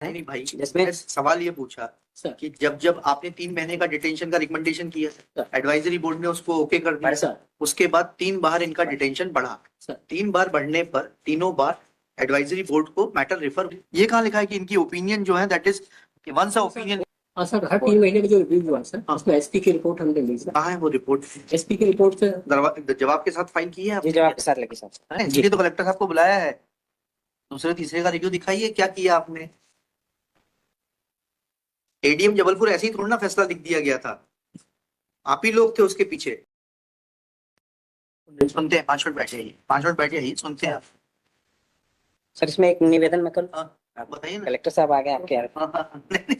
नहीं भाई, जिसमें सवाल ये पूछा सर कि जब जब आपने 3 महीने का डिटेंशन का रिकमेंडेशन किया सर एडवाइजरी बोर्ड ने उसको ओके कर दिया सर उसके बाद 3 बार इनका डिटेंशन बढ़ा। सर 3 बार बढ़ने पर तीनों बार एडवाइजरी बोर्ड को मैटर रेफर, ये कहाँ लिखा है कि इनकी ओपिनियन जो है दैट इज वंस ओपिनियन। हाँ सर, हर 3 महीने में जो रिव्यू हुआ सर, हाँ। उसमें एसपी की रिपोर्ट हमने ली सर। कहाँ है वो रिपोर्ट? एसपी की रिपोर्ट से जवाब के साथ फाइल की है जी आपने? जवाब के साथ लगी सर। है, इसलिए तो कलेक्टर साहब को बुलाया है। दूसरे तीसरे का रिव्यू दिखाइए क्या किया आपने। एडीएम जबलपुर ऐसे ही थोड़ा ना फैसला लिख दिया गया था, आप ही लोग थे उसके पीछे। सुनते हैं, 5 मिनट बैठे ही, 5 मिनट बैठे ही सुनते हैं आप। सर इसमें एक निवेदन मैं करूँ? हाँ, आप बताइए ना। कलेक्टर साहब आ गए आपके यहाँ। हाँ, हाँ, हाँ, नहीं, नहीं,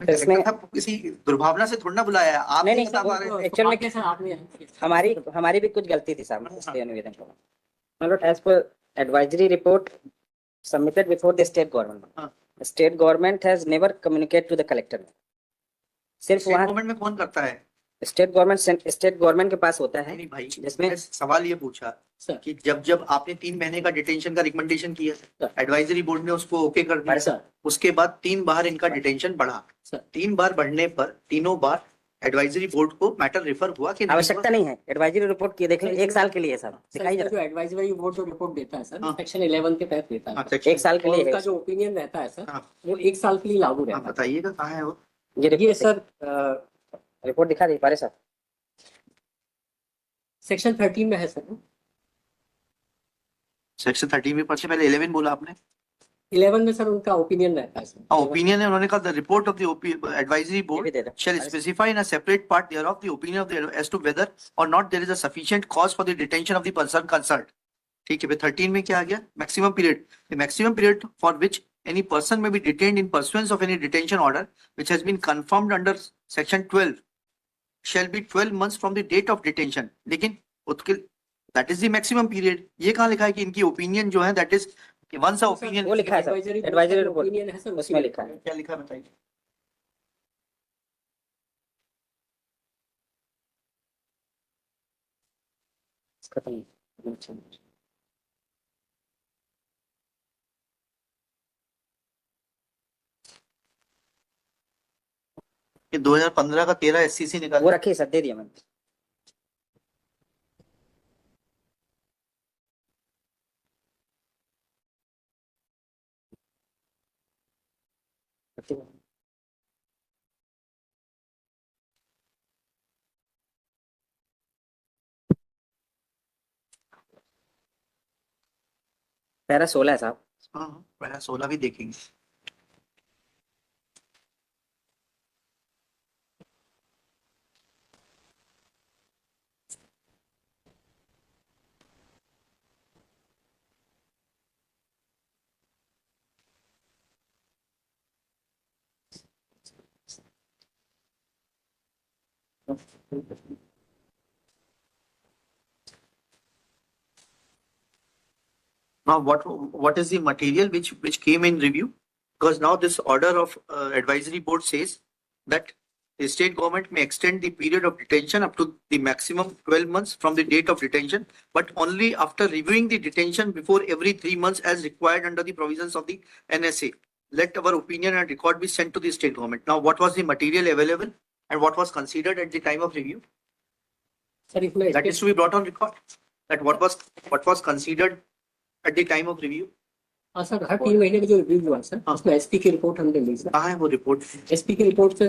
तो इसमें कलेक्टर साहब को किसी दुर्भावना से थोड़ा ना बुलाया है, आप नहीं बता पा रहे सर, हैं। एक्चुअल में आपने हमारी भी कुछ गलती थी साहब इसके निवेदन को। मतलब as per advisory report submitted before the state government, state government has never communicate to the collector. सिर्फ स्टेट वहाँ गवर्नमेंट में कौन करता है? स्टेट गवर्नमेंट के पास होता है। नहीं भाई, जिसमें सवाल ये पूछा सर कि जब जब आपने 3 महीने का डिटेंशन का रिकमेंडेशन किया सर एडवाइजरी बोर्ड ने उसको ओके कर दिया सर उसके बाद 3 बार इनका डिटेंशन बढ़ा। सर 3 बार बढ़ने पर तीनों बार एडवाइजरी बोर्ड को मैटर रेफर हुआ कि नहीं आवश्यकता नहीं है एडवाइजरी रिपोर्ट की, देख लें 1 साल के लिए है सर। दिखाई सर, जरा। जो एडवाइजरी बोर्ड जो रिपोर्ट देता है सर, हाँ। सेक्शन 11 के तहत देता है। हाँ, 1 साल के और लिए उसका है। जो ओपिनियन रहता है सर, हाँ, वो 1 साल के लिए लागू हाँ, रहता है। बताइएगा कहाँ है वो। ये ये सर रिपोर्ट दिखा दी पारे साहब। सेक्शन 13 में है सर। सेक्शन 13 में पढ़ते, पहले 11 बोला आपने। 11 में सर उनका ओपिनियन रहता है सर। ओपिनियन है, उन्होंने कहा the report of the advisory ये भी बोर्ड दे दो। shall specify in a separate part thereof the opinion of the as to whether or not there is a sufficient cause for the detention of the person concerned। ठीक है, 13 में क्या आ गया? Maximum period, the maximum period for which any person may be detained in pursuance of any detention order which has been confirmed under section 12 shall be 12 months from the date of detention। लेकिन उसके that is the maximum period, ये कहाँ लिखा है कि इनकी opinion जो है दैट इज वंस ओपिनियन? वो लिखा है सर, एडवाइजरी रिपोर्ट ओपिनियन है सर, उसमें लिखा है। क्या लिखा है बताइए। खत्म। ये 2015 का 13 एससीसी निकाल वो रखिए सर, दे दिया मैंने। पैरा 16 है साहब। हाँ, पहला 16 भी देखेंगे। Now, what is the material which came in review? Because now this order of advisory board says that the state government may extend the period of detention up to the maximum 12 months from the date of detention, but only after reviewing the detention before every 3 months as required under the provisions of the NSA. Let our opinion and record be sent to the state government. Now, what was the material available and what was considered at the time of review? Sir इसमें That is to be brought on record. That what was considered at the time of review. हाँ sir, हर 3 महीने में जो review हुआ sir, हाँ। उसमें SP की report हमने ली सर। कहाँ है वो रिपोर्ट? एसपी की रिपोर्ट से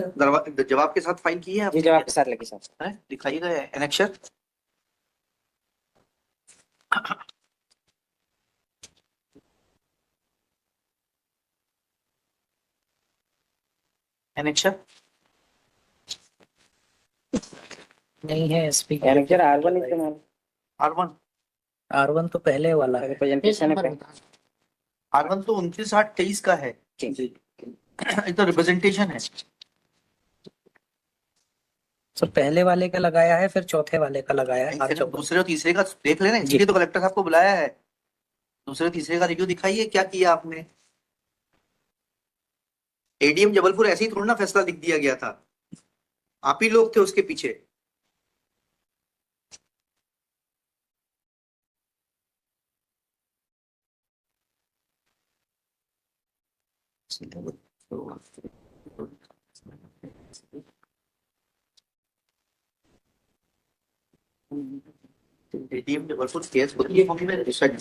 जवाब के साथ फाइल की है जी आपने? जवाब के साथ लगी सर। है, दिखाइएगा एनेक्शर। एनेक्शर नहीं है एसपी का। एनेक्चर R1 इस्तेमाल। R1 R1 तो पहले वाला है। रिप्रेजेंटेशन है। R1 तो 29/8/23 का है। ये तो रिप्रेजेंटेशन है। तो पहले वाले का लगाया है, फिर चौथे वाले का लगाया है। दूसरे और तीसरे का देख लेना, इसलिए तो कलेक्टर साहब को बुलाया है। दूसरे तीसरे का रिव्यू दिखाइए क्या किया आपने। एडीएम जबलपुर ऐसे ही थोड़ा ना फैसला लिख दिया गया था, आप ही लोग थे उसके पीछे। ATM जबलपुर केस होती है में साइड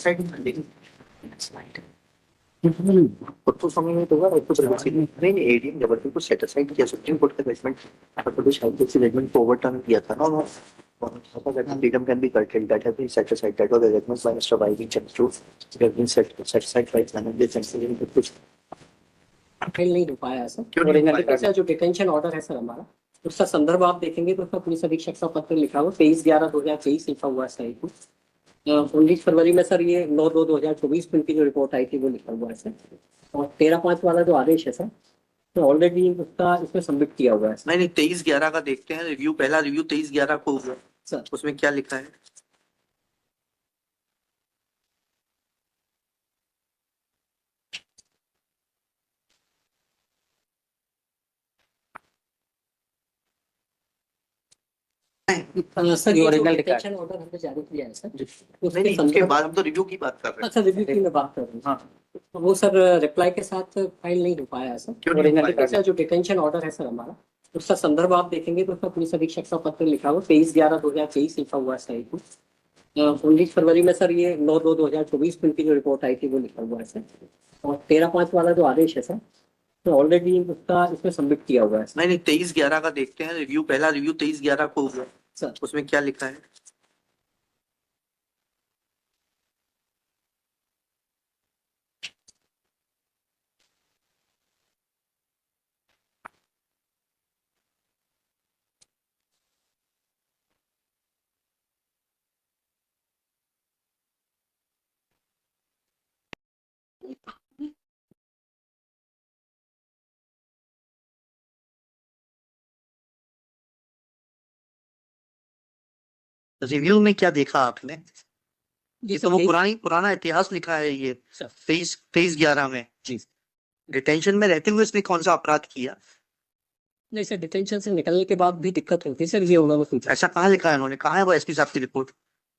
तो समय में तो हुआ कुछ नहीं एटीएम जबलपुर को सेट असाइड किया सुप्रीम कोर्ट का जजमेंट प्रदेश हाई कोर्ट से जजमेंट को ओवरटर्न किया था ना freedom can be curtailed that has been set aside that was the judgment by Mr. Y.V. Chandrachud have been set aside by Dhananjay Chandrachud कुछ fail नहीं हो पाया है सर क्यों नहीं हो और ऐसा जो डिटेंशन ऑर्डर है सर हमारा उसका संदर्भ आप देखेंगे तो उसका पुलिस अधीक्षक का पत्र लिखा हुआ 23/11/2023 लिखा हुआ है सर को 19 फरवरी में सर ये 9/2/2024 को इनकी जो रिपोर्ट आई थी वो लिखा हुआ है सर और 13/5 वाला जो आदेश है सर तो ऑलरेडी उसका इसमें सबमिट किया हुआ है सर। नहीं 23/11 का देखते हैं रिव्यू पहला रिव्यू 23/11 को हुआ सर उसमें क्या लिखा है सर ये जो ओरिजिनल डिटेंशन ऑर्डर हमने जारी किया है सर नहीं उसके नहीं उसके संदर्भ बाद हम तो रिव्यू की बात कर रहे हैं अच्छा रिव्यू की मैं बात कर रहा हूँ हाँ तो वो सर रिप्लाई के साथ फाइल नहीं हो पाया है सर क्यों नहीं हो पाया? ऐसा जो डिटेंशन ऑर्डर है सर हमारा उसका संदर्भ आप देखेंगे तो उसका पुलिस अधीक्षक का पत्र लिखा हुआ 23/11/2023 लिखा हुआ है सर को 19 फरवरी में सर ये 9/2/2024 को इनकी जो रिपोर्ट आई थी वो लिखा हुआ है सर और 13/5 वाला जो आदेश है सर तो ऑलरेडी उसका इसमें सबमिट किया हुआ है सर। नहीं 23/11 का देखते हैं रिव्यू पहला रिव्यू 23/11 को हुआ सर उसमें क्या लिखा है रिव्यू में क्या देखा आपने ये तो वो पुराना इतिहास लिखा है ये सर 23/11 में जी डिटेंशन में रहते हुए इसने कौन सा अपराध किया नहीं सर डिटेंशन से निकलने के बाद भी दिक्कत होती है सर ये होगा वो पूछा ऐसा कहाँ लिखा है उन्होंने कहा है वो एसपी साहब की रिपोर्ट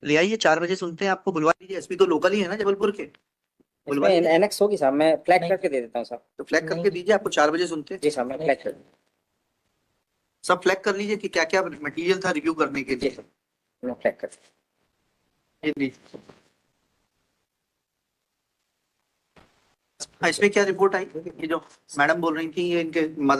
ले आइए 4 बजे सुनते हैं आपको बुलवा लीजिए एसपी तो लोकल ही है ना जबलपुर के बुलवा इसमें लीजिए एनेक्स होगी साहब मैं फ्लैग करके दे देता हूँ साहब तो फ्लैग करके दीजिए आपको 4 बजे सुनते हैं जी साहब मैं फ्लैग कर सब फ्लैग कर लीजिए कि क्या क्या मटेरियल था रिव्यू करने के जी लिए सर मैं फ्लैग कर ये लीजिए। हाँ, इसमें क्या रिपोर्ट आई ये जो मैडम बोल रही थी ये इनके मदर